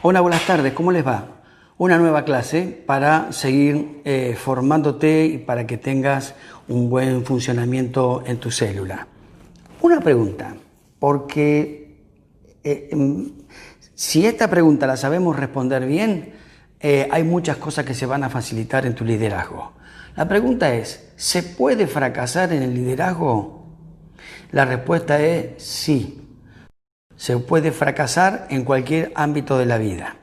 Hola, buenas tardes, ¿cómo les va? Una nueva clase para seguir formándote y para que tengas un buen funcionamiento en tu célula. Una pregunta, porque si esta pregunta la sabemos responder bien, hay muchas cosas que se van a facilitar en tu liderazgo. La pregunta es, ¿se puede fracasar en el liderazgo? La respuesta es sí. Se puede fracasar en cualquier ámbito de la vida.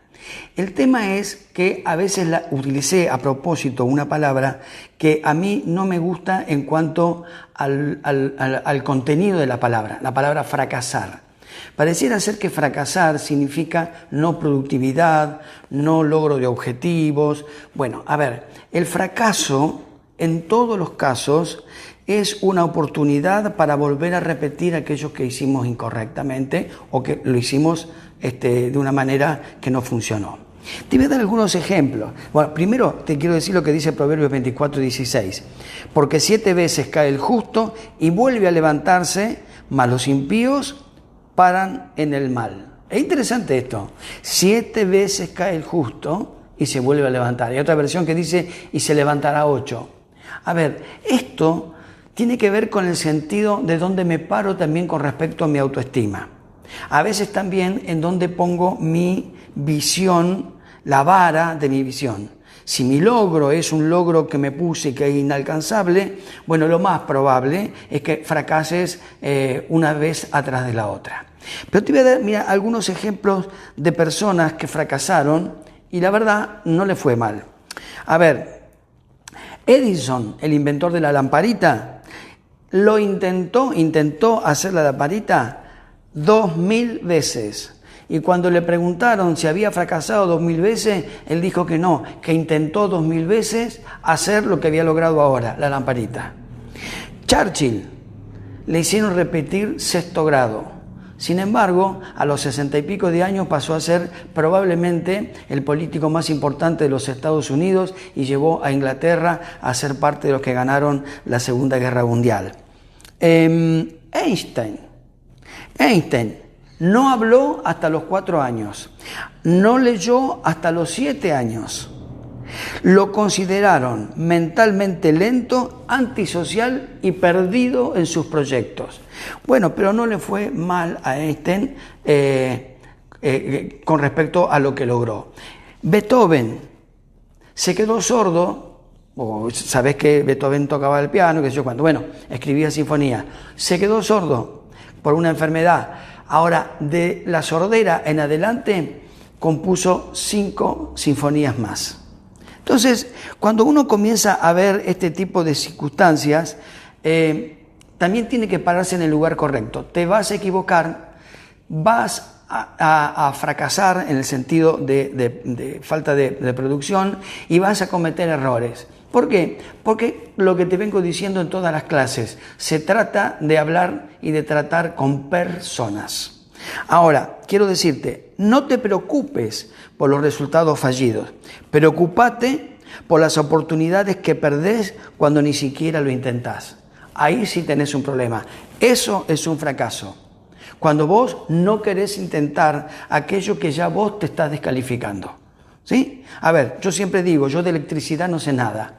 El tema es que a veces utilicé a propósito una palabra que a mí no me gusta en cuanto al contenido de la palabra fracasar. Pareciera ser que fracasar significa no productividad, no logro de objetivos. Bueno, a ver, el fracaso en todos los casos es una oportunidad para volver a repetir aquello que hicimos incorrectamente o que lo hicimos de una manera que no funcionó. Te voy a dar algunos ejemplos. Bueno, primero te quiero decir lo que dice Proverbios 24:16. Porque 7 veces cae el justo y vuelve a levantarse, mas los impíos paran en el mal. Es interesante esto. 7 veces cae el justo y se vuelve a levantar. Hay otra versión que dice y se levantará 8. A ver, esto tiene que ver con el sentido de dónde me paro también con respecto a mi autoestima. A veces también en dónde pongo mi visión, la vara de mi visión. Si mi logro es un logro que me puse que es inalcanzable, bueno, lo más probable es que fracases una vez atrás de la otra. Pero te voy a dar, mira, algunos ejemplos de personas que fracasaron y la verdad no le fue mal. A ver, Edison, el inventor de la lamparita, lo intentó hacer la lamparita 2000 veces. Y cuando le preguntaron si había fracasado 2000 veces, él dijo que no, que intentó 2000 veces hacer lo que había logrado ahora, la lamparita. Churchill, le hicieron repetir 6º grado. Sin embargo, a los 60 y pico de años pasó a ser probablemente el político más importante de los Estados Unidos y llevó a Inglaterra a ser parte de los que ganaron la Segunda Guerra Mundial. Einstein no habló hasta los 4 años, no leyó hasta los 7 años. Lo consideraron mentalmente lento, antisocial y perdido en sus proyectos. Bueno, pero no le fue mal a Einstein con respecto a lo que logró. Beethoven se quedó sordo, sabés que Beethoven tocaba el piano, que sé yo cuánto, bueno, escribía sinfonías, se quedó sordo por una enfermedad. Ahora, de la sordera en adelante, compuso 5 sinfonías más. Entonces, cuando uno comienza a ver este tipo de circunstancias, también tiene que pararse en el lugar correcto. Te vas a equivocar, vas a fracasar en el sentido de falta de producción y vas a cometer errores. ¿Por qué? Porque lo que te vengo diciendo en todas las clases, se trata de hablar y de tratar con personas. Ahora, quiero decirte, no te preocupes por los resultados fallidos, preocúpate por las oportunidades que perdés cuando ni siquiera lo intentás. Ahí sí tenés un problema. Eso es un fracaso. Cuando vos no querés intentar aquello que ya vos te estás descalificando. ¿Sí? A ver, yo siempre digo, yo de electricidad no sé nada.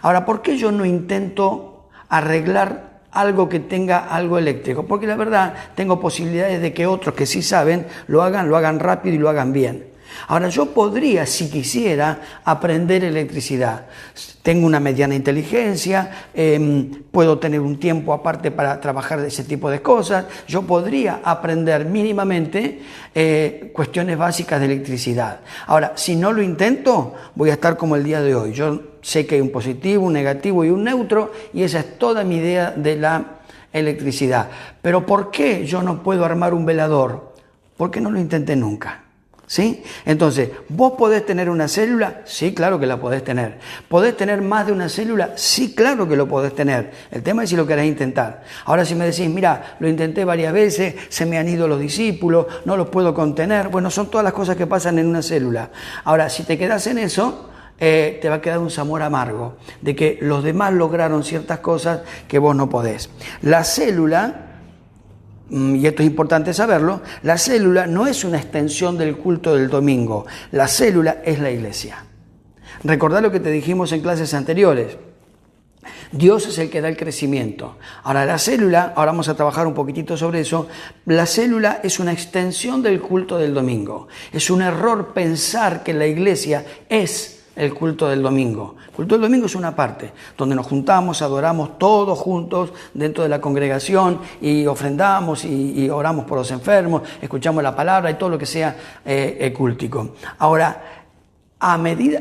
Ahora, ¿por qué yo no intento arreglar algo que tenga algo eléctrico? Porque la verdad tengo posibilidades de que otros que sí saben lo hagan rápido y lo hagan bien. Ahora, yo podría, si quisiera, aprender electricidad. Tengo una mediana inteligencia, puedo tener un tiempo aparte para trabajar de ese tipo de cosas. Yo podría aprender mínimamente cuestiones básicas de electricidad. Ahora, si no lo intento, voy a estar como el día de hoy. Yo sé que hay un positivo, un negativo y un neutro, y esa es toda mi idea de la electricidad. Pero ¿por qué yo no puedo armar un velador? Porque no lo intenté nunca. ¿Sí? Entonces, ¿vos podés tener una célula? Sí, claro que la podés tener. ¿Podés tener más de una célula? Sí, claro que lo podés tener. El tema es si lo querés intentar. Ahora, si me decís, mira, lo intenté varias veces, se me han ido los discípulos, no los puedo contener. Bueno, son todas las cosas que pasan en una célula. Ahora, si te quedás en eso, te va a quedar un sabor amargo de que los demás lograron ciertas cosas que vos no podés. La célula y esto es importante saberlo, la célula no es una extensión del culto del domingo. La célula es la iglesia. Recordá lo que te dijimos en clases anteriores. Dios es el que da el crecimiento. Ahora la célula, ahora vamos a trabajar un poquitito sobre eso, la célula es una extensión del culto del domingo. Es un error pensar que la iglesia es el culto del domingo. El culto del domingo es una parte donde nos juntamos, adoramos todos juntos dentro de la congregación y ofrendamos y oramos por los enfermos, escuchamos la palabra y todo lo que sea cultico. Ahora,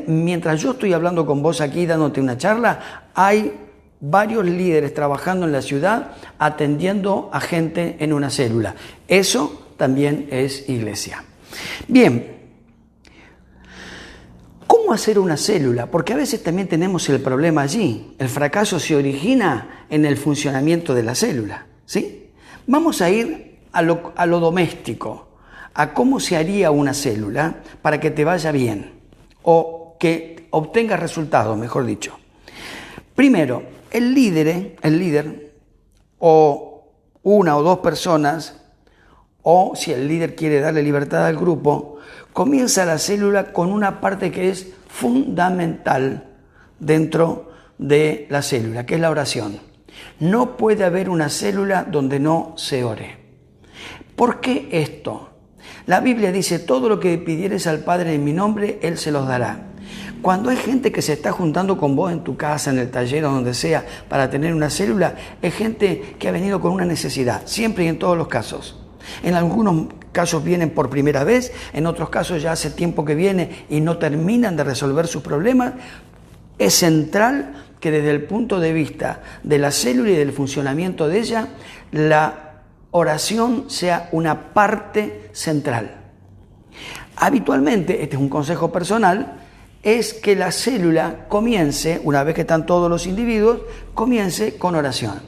mientras yo estoy hablando con vos aquí dándote una charla, hay varios líderes trabajando en la ciudad atendiendo a gente en una célula. Eso también es iglesia. Bien. ¿Cómo hacer una célula? Porque a veces también tenemos el problema allí. El fracaso se origina en el funcionamiento de la célula, ¿sí? Vamos a ir a lo doméstico, a cómo se haría una célula para que te vaya bien o que obtengas resultados, mejor dicho. Primero, el líder o una o dos personas, o si el líder quiere darle libertad al grupo, comienza la célula con una parte que es fundamental dentro de la célula, que es la oración. No puede haber una célula donde no se ore. ¿Por qué esto? La Biblia dice, todo lo que pidieres al Padre en mi nombre, Él se los dará. Cuando hay gente que se está juntando con vos en tu casa, en el taller o donde sea, para tener una célula, es gente que ha venido con una necesidad, siempre y en todos los casos. En algunos casos vienen por primera vez, en otros casos ya hace tiempo que vienen y no terminan de resolver sus problemas. Es central que desde el punto de vista de la célula y del funcionamiento de ella, la oración sea una parte central. Habitualmente, este es un consejo personal, es que la célula comience, una vez que están todos los individuos, comience con oración.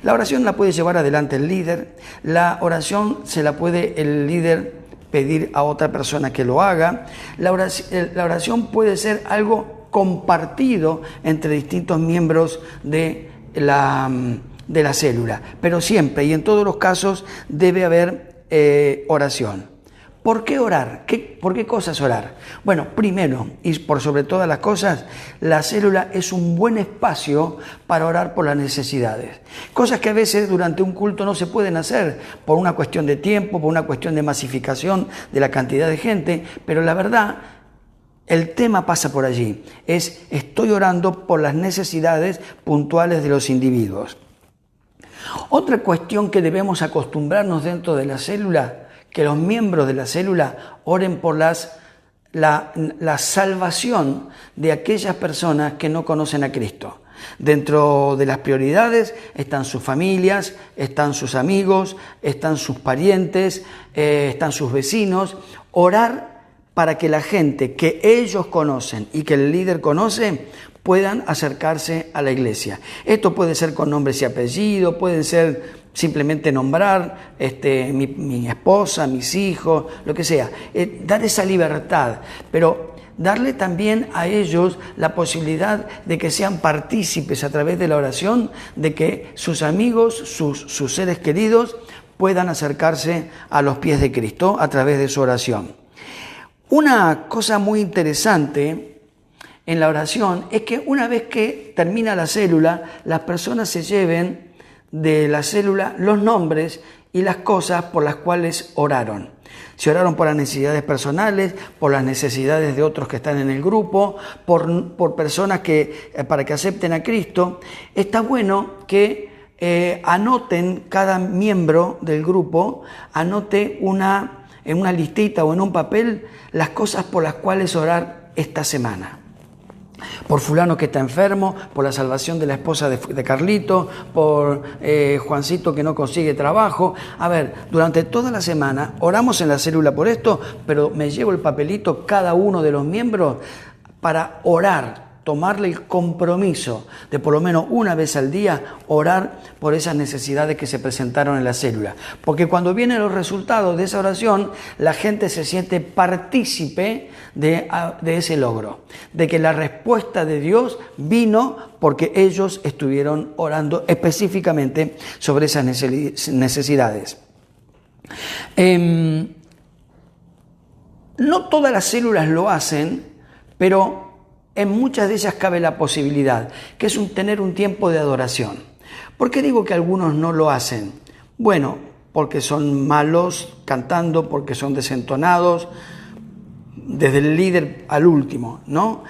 La oración la puede llevar adelante el líder, la oración se la puede el líder pedir a otra persona que lo haga, la oración puede ser algo compartido entre distintos miembros de la célula, pero siempre y en todos los casos debe haber oración. ¿Por qué orar? ¿Por qué cosas orar? Bueno, primero, y por sobre todas las cosas, la célula es un buen espacio para orar por las necesidades. Cosas que a veces durante un culto no se pueden hacer por una cuestión de tiempo, por una cuestión de masificación de la cantidad de gente, pero la verdad, el tema pasa por allí. Estoy orando por las necesidades puntuales de los individuos. Otra cuestión que debemos acostumbrarnos dentro de la célula, que los miembros de la célula oren por la salvación de aquellas personas que no conocen a Cristo. Dentro de las prioridades están sus familias, están sus amigos, están sus parientes, están sus vecinos. Orar para que la gente que ellos conocen y que el líder conoce puedan acercarse a la iglesia. Esto puede ser con nombres y apellidos, pueden ser simplemente nombrar mi esposa, mis hijos, lo que sea. Dar esa libertad, pero darle también a ellos la posibilidad de que sean partícipes a través de la oración, de que sus amigos, sus seres queridos puedan acercarse a los pies de Cristo a través de su oración. Una cosa muy interesante en la oración es que una vez que termina la célula, las personas se lleven de la célula los nombres y las cosas por las cuales oraron. Si oraron por las necesidades personales, por las necesidades de otros que están en el grupo, por personas para que acepten a Cristo, está bueno que anoten, cada miembro del grupo anote en una listita o en un papel las cosas por las cuales orar esta semana. Por fulano que está enfermo, por la salvación de la esposa de Carlito, por Juancito que no consigue trabajo. A ver, durante toda la semana oramos en la célula por esto, pero me llevo el papelito cada uno de los miembros para orar, tomarle el compromiso de por lo menos una vez al día orar por esas necesidades que se presentaron en la célula. Porque cuando vienen los resultados de esa oración, la gente se siente partícipe de ese logro, de que la respuesta de Dios vino porque ellos estuvieron orando específicamente sobre esas necesidades. No todas las células lo hacen, pero en muchas de ellas cabe la posibilidad, que es tener un tiempo de adoración. ¿Por qué digo que algunos no lo hacen? Bueno, porque son malos cantando, porque son desentonados, desde el líder al último, ¿no?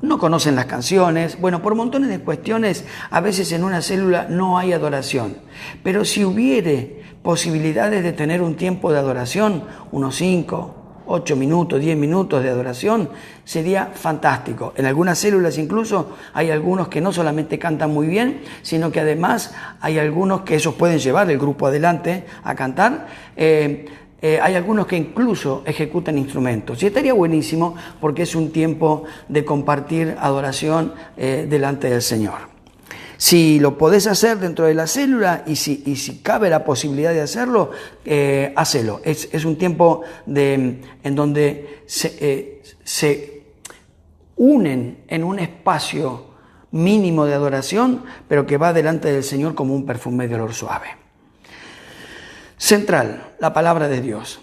No conocen las canciones, bueno, por montones de cuestiones, a veces en una célula no hay adoración. Pero si hubiere posibilidades de tener un tiempo de adoración, unos 5, 8 minutos, 10 minutos de adoración, sería fantástico. En algunas células incluso hay algunos que no solamente cantan muy bien, sino que además hay algunos que esos pueden llevar el grupo adelante a cantar. Hay algunos que incluso ejecutan instrumentos. Y estaría buenísimo porque es un tiempo de compartir adoración delante del Señor. Si lo podés hacer dentro de la célula y si cabe la posibilidad de hacerlo, hacelo. Es un tiempo en donde se unen en un espacio mínimo de adoración, pero que va delante del Señor como un perfume de olor suave. Central, la palabra de Dios.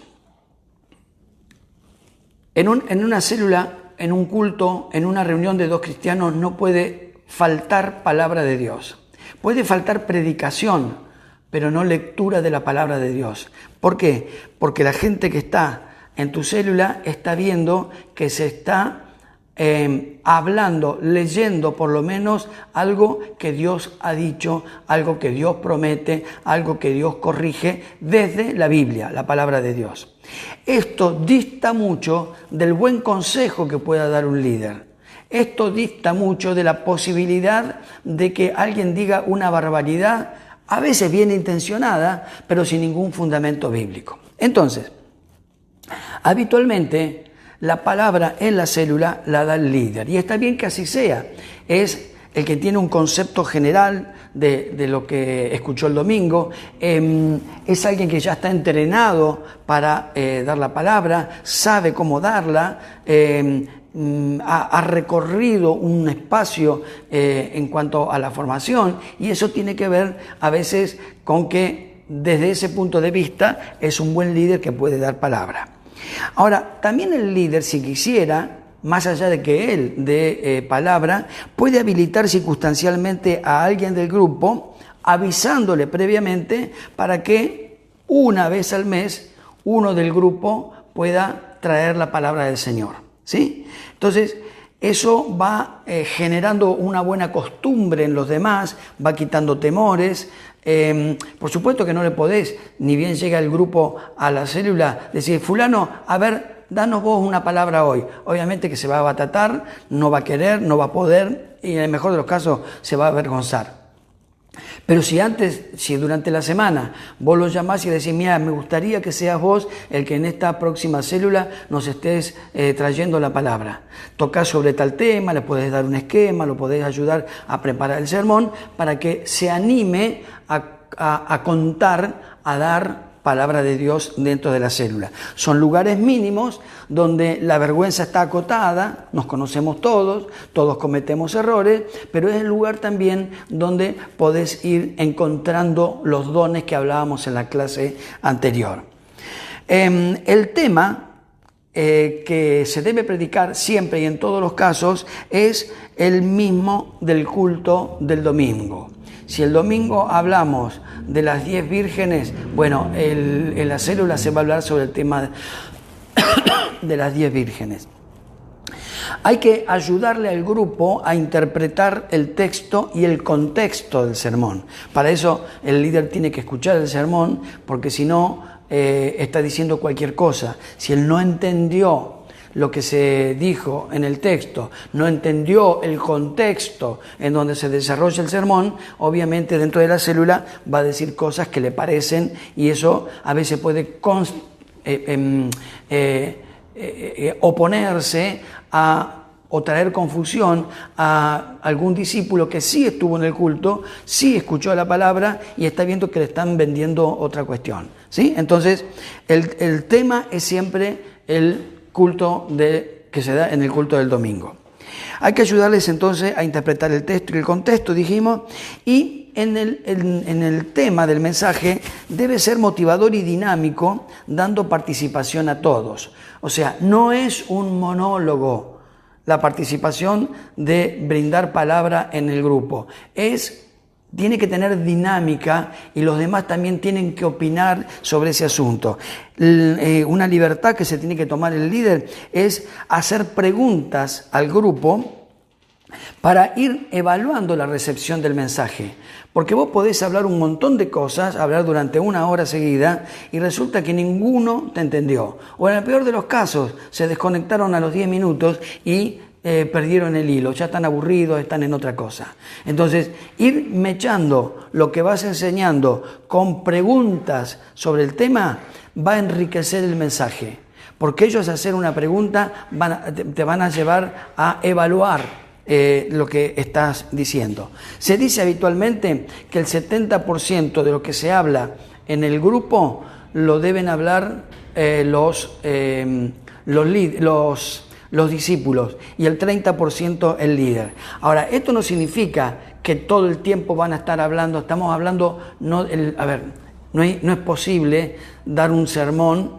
En una célula, en un culto, en una reunión de dos cristianos, no puede faltar palabra de Dios. Puede faltar predicación, pero no lectura de la palabra de Dios. ¿Por qué? Porque la gente que está en tu célula está viendo que se está hablando, leyendo por lo menos algo que Dios ha dicho, algo que Dios promete, algo que Dios corrige desde la Biblia, la palabra de Dios. Esto dista mucho del buen consejo que pueda dar un líder. Esto dista mucho de la posibilidad de que alguien diga una barbaridad, a veces bien intencionada, pero sin ningún fundamento bíblico. Entonces, habitualmente la palabra en la célula la da el líder, y está bien que así sea. Es el que tiene un concepto general de lo que escuchó el domingo, es alguien que ya está entrenado para dar la palabra, sabe cómo darla, ha recorrido un espacio en cuanto a la formación, y eso tiene que ver a veces con que desde ese punto de vista es un buen líder que puede dar palabra. Ahora, también el líder, si quisiera, más allá de que él dé palabra, puede habilitar circunstancialmente a alguien del grupo, avisándole previamente para que una vez al mes uno del grupo pueda traer la palabra del Señor, ¿sí? Entonces, eso va generando una buena costumbre en los demás, va quitando temores. Por supuesto que no le podés, ni bien llega el grupo a la célula, decir, fulano, a ver, danos vos una palabra hoy. Obviamente que se va a batatar, no va a querer, no va a poder, y en el mejor de los casos se va a avergonzar. Pero si durante la semana vos lo llamás y le decís, mira, me gustaría que seas vos el que en esta próxima célula nos estés trayendo la palabra. Tocás sobre tal tema, le podés dar un esquema, lo podés ayudar a preparar el sermón para que se anime a contar, a dar palabra de Dios dentro de la célula. Son lugares mínimos donde la vergüenza está acotada, nos conocemos todos cometemos errores, pero es el lugar también donde podés ir encontrando los dones que hablábamos en la clase anterior. El tema que se debe predicar siempre y en todos los casos es el mismo del culto del domingo. Si el domingo hablamos de las 10 vírgenes, bueno, en la célula se va a hablar sobre el tema de las 10 vírgenes. Hay que ayudarle al grupo a interpretar el texto y el contexto del sermón. Para eso el líder tiene que escuchar el sermón, porque si no, está diciendo cualquier cosa. Si él no entendió lo que se dijo en el texto, no entendió el contexto en donde se desarrolla el sermón, obviamente dentro de la célula va a decir cosas que le parecen, y eso a veces puede oponerse o traer confusión a algún discípulo que sí estuvo en el culto, sí escuchó la palabra y está viendo que le están vendiendo otra cuestión, ¿sí? Entonces, el tema es siempre el culto que se da en el culto del domingo. Hay que ayudarles entonces a interpretar el texto y el contexto, dijimos, y en el tema del mensaje debe ser motivador y dinámico, dando participación a todos. O sea, no es un monólogo la participación de brindar palabra en el grupo. Tiene que tener dinámica y los demás también tienen que opinar sobre ese asunto. Una libertad que se tiene que tomar el líder es hacer preguntas al grupo para ir evaluando la recepción del mensaje. Porque vos podés hablar un montón de cosas, hablar durante 1 hora seguida y resulta que ninguno te entendió. O en el peor de los casos, se desconectaron a los 10 minutos y perdieron el hilo, ya están aburridos, están en otra cosa. Entonces, ir mechando lo que vas enseñando con preguntas sobre el tema va a enriquecer el mensaje. Porque ellos hacer una pregunta te van a llevar a evaluar lo que estás diciendo. Se dice habitualmente que el 70% de lo que se habla en el grupo lo deben hablar los discípulos y el 30% el líder. Ahora, esto no significa que todo el tiempo van a estar hablando, estamos hablando, no es posible dar un sermón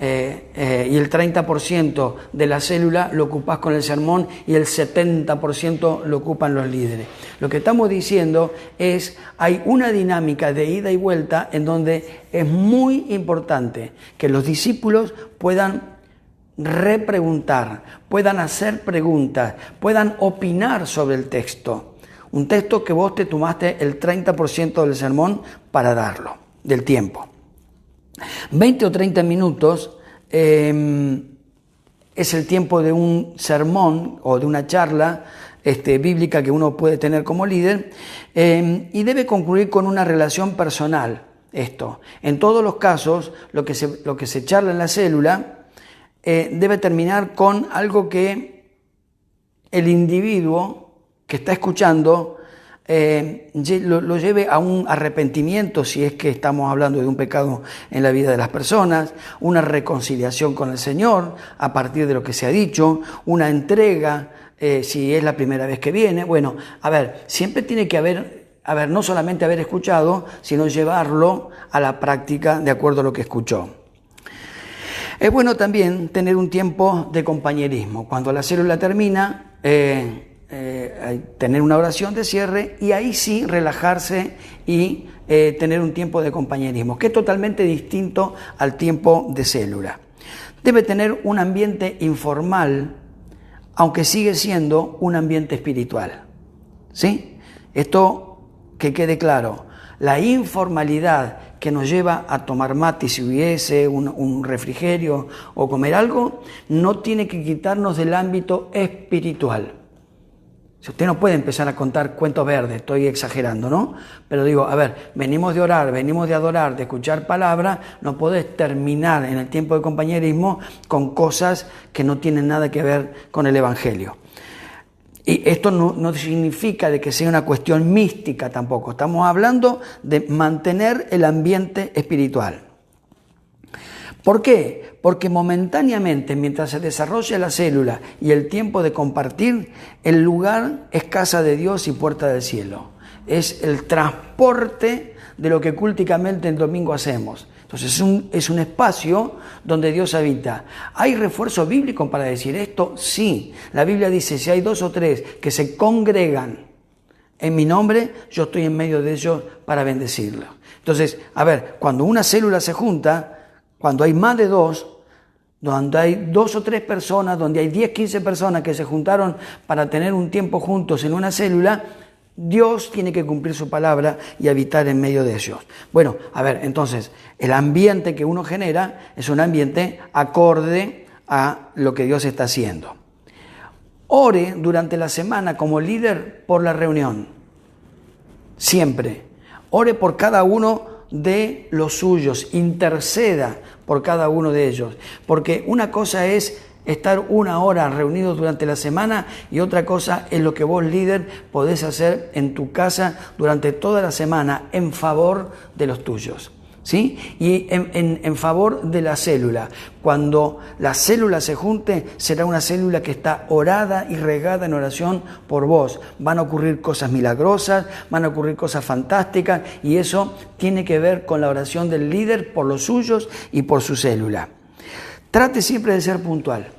y el 30% de la célula lo ocupás con el sermón y el 70% lo ocupan los líderes. Lo que estamos diciendo es, hay una dinámica de ida y vuelta en donde es muy importante que los discípulos puedan repreguntar, puedan hacer preguntas, puedan opinar sobre el texto. Un texto que vos te tomaste el 30% del sermón para darlo, del tiempo. 20 o 30 minutos es el tiempo de un sermón o de una charla bíblica que uno puede tener como líder y debe concluir con una relación personal. Esto, en todos los casos, lo que se charla en la célula debe terminar con algo que el individuo que está escuchando lo lleve a un arrepentimiento, si es que estamos hablando de un pecado en la vida de las personas, una reconciliación con el Señor a partir de lo que se ha dicho, una entrega si es la primera vez que viene. Bueno, siempre tiene que haber, no solamente haber escuchado, sino llevarlo a la práctica de acuerdo a lo que escuchó. Es bueno también tener un tiempo de compañerismo. Cuando la célula termina, tener una oración de cierre y ahí sí relajarse y tener un tiempo de compañerismo, que es totalmente distinto al tiempo de célula. Debe tener un ambiente informal, aunque sigue siendo un ambiente espiritual. ¿Sí? Esto que quede claro. La informalidad que nos lleva a tomar mate si hubiese un refrigerio o comer algo, no tiene que quitarnos del ámbito espiritual. Si usted no puede empezar a contar cuentos verdes, estoy exagerando, ¿no? Pero digo, venimos de orar, venimos de adorar, de escuchar palabras, no podés terminar en el tiempo de compañerismo con cosas que no tienen nada que ver con el Evangelio. Y esto no significa de que sea una cuestión mística tampoco. Estamos hablando de mantener el ambiente espiritual. ¿Por qué? Porque momentáneamente, mientras se desarrolla la célula y el tiempo de compartir, el lugar es casa de Dios y puerta del cielo. Es el transporte de lo que culticamente el domingo hacemos. Entonces es un espacio donde Dios habita. ¿Hay refuerzo bíblico para decir esto? Sí. La Biblia dice, si hay 2 o 3 que se congregan en mi nombre, yo estoy en medio de ellos para bendecirlos. Entonces, cuando una célula se junta, cuando hay más de 2, donde hay 2 o 3 personas, donde hay 10, 15 personas que se juntaron para tener un tiempo juntos en una célula, Dios tiene que cumplir su palabra y habitar en medio de ellos. Bueno, entonces, el ambiente que uno genera es un ambiente acorde a lo que Dios está haciendo. Ore durante la semana como líder por la reunión. Siempre. Ore por cada uno de los suyos. Interceda por cada uno de ellos. Porque una cosa es estar 1 hora reunidos durante la semana y otra cosa es lo que vos, líder, podés hacer en tu casa durante toda la semana en favor de los tuyos. ¿sí? Y en favor de la célula. Cuando la célula se junte, será una célula que está orada y regada en oración por vos. Van a ocurrir cosas milagrosas, van a ocurrir cosas fantásticas, y eso tiene que ver con la oración del líder por los suyos y por su célula. Trate siempre de ser puntual.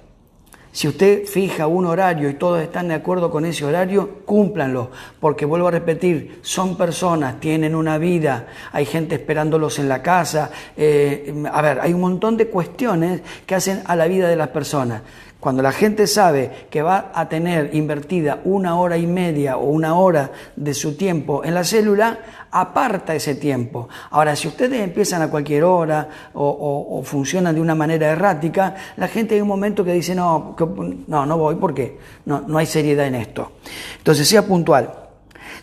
Si usted fija un horario y todos están de acuerdo con ese horario, cúmplanlo, porque vuelvo a repetir, son personas, tienen una vida, hay gente esperándolos en la casa, hay un montón de cuestiones que hacen a la vida de las personas. Cuando la gente sabe que va a tener invertida 1 hora y media o 1 hora de su tiempo en la célula, aparta ese tiempo. Ahora, si ustedes empiezan a cualquier hora o funcionan de una manera errática, la gente hay un momento que dice, no voy porque no hay seriedad en esto. Entonces, sea puntual.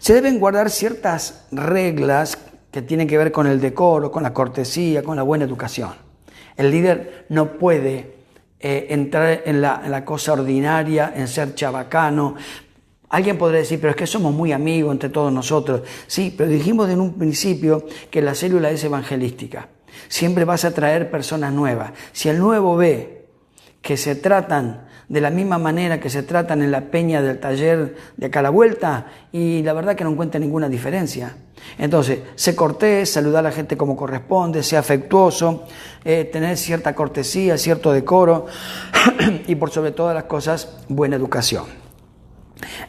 Se deben guardar ciertas reglas que tienen que ver con el decoro, con la cortesía, con la buena educación. El líder no puede entrar en la cosa ordinaria, en ser chabacano. Alguien podría decir, pero es que somos muy amigos entre todos nosotros. Sí, pero dijimos en un principio que la célula es evangelística. Siempre vas a traer personas nuevas. Si el nuevo ve que se tratan de la misma manera que se tratan en la peña del taller de acá a la vuelta, y la verdad que no encuentra ninguna diferencia. Entonces, sé cortés, saludar a la gente como corresponde, sea afectuoso, tener cierta cortesía, cierto decoro y por sobre todas las cosas, buena educación.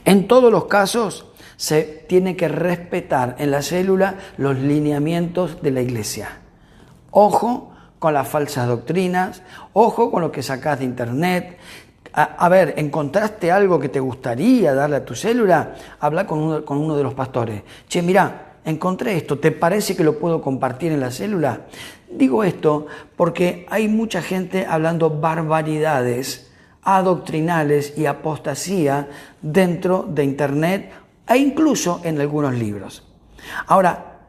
En todos los casos se tiene que respetar en la célula los lineamientos de la iglesia. Ojo con las falsas doctrinas, ojo con lo que sacás de internet. A ver, ¿encontraste algo que te gustaría darle a tu célula? Habla con uno de los pastores. Che, mirá, encontré esto, ¿te parece que lo puedo compartir en la célula? Digo esto porque hay mucha gente hablando barbaridades adoctrinales y apostasía dentro de internet e incluso en algunos libros. Ahora,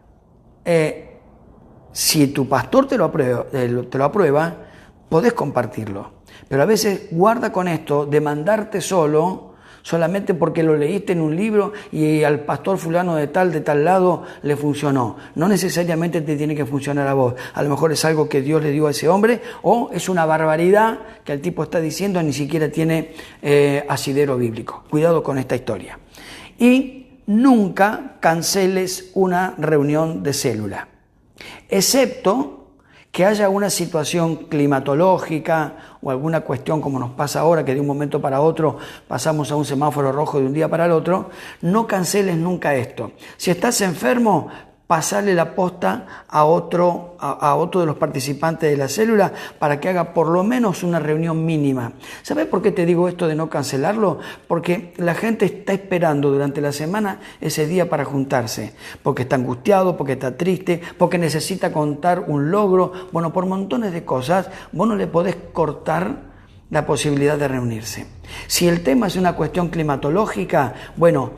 si tu pastor te lo aprueba, podés compartirlo. Pero a veces guarda con esto de mandarte solamente porque lo leíste en un libro y al pastor fulano de tal lado le funcionó. No necesariamente te tiene que funcionar a vos. A lo mejor es algo que Dios le dio a ese hombre, o es una barbaridad que el tipo está diciendo, ni siquiera tiene asidero bíblico. Cuidado con esta historia. Y nunca canceles una reunión de célula, excepto que haya una situación climatológica o alguna cuestión como nos pasa ahora, que de un momento para otro pasamos a un semáforo rojo de un día para el otro. No canceles nunca esto. Si estás enfermo, pasarle la posta a otro de los participantes de la célula para que haga por lo menos una reunión mínima. ¿Sabes por qué te digo esto de no cancelarlo? Porque la gente está esperando durante la semana ese día para juntarse, porque está angustiado, porque está triste, porque necesita contar un logro. Bueno, por montones de cosas, vos no le podés cortar la posibilidad de reunirse. Si el tema es una cuestión climatológica, bueno,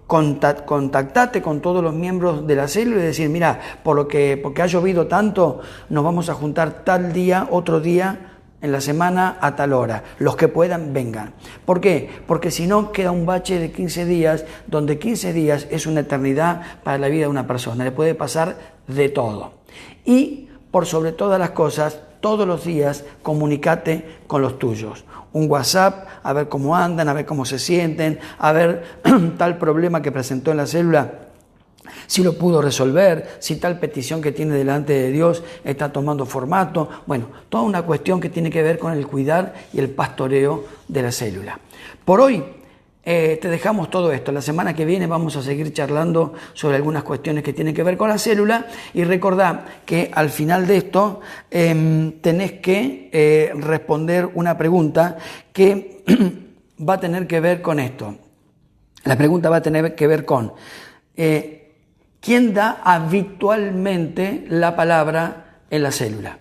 contactate con todos los miembros de la célula y decir, mira, porque ha llovido tanto, nos vamos a juntar tal día, otro día en la semana a tal hora. Los que puedan, vengan. ¿Por qué? Porque si no, queda un bache de 15 días, donde 15 días es una eternidad para la vida de una persona. Le puede pasar de todo. Y, por sobre todas las cosas, todos los días comunícate con los tuyos. Un WhatsApp, a ver cómo andan, a ver cómo se sienten, a ver tal problema que presentó en la célula, si lo pudo resolver, si tal petición que tiene delante de Dios está tomando formato. Bueno, toda una cuestión que tiene que ver con el cuidar y el pastoreo de la célula. Por hoy te dejamos todo esto. La semana que viene vamos a seguir charlando sobre algunas cuestiones que tienen que ver con la célula, y recordá que al final de esto tenés que responder una pregunta que va a tener que ver con esto. La pregunta va a tener que ver con ¿quién da habitualmente la palabra en la célula?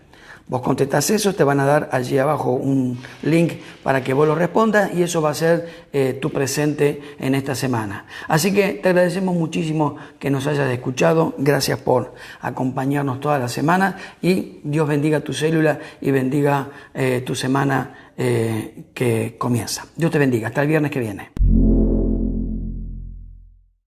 Vos contestás eso, te van a dar allí abajo un link para que vos lo respondas, y eso va a ser tu presente en esta semana. Así que te agradecemos muchísimo que nos hayas escuchado. Gracias por acompañarnos toda la semana, y Dios bendiga tu célula y bendiga tu semana que comienza. Dios te bendiga. Hasta el viernes que viene.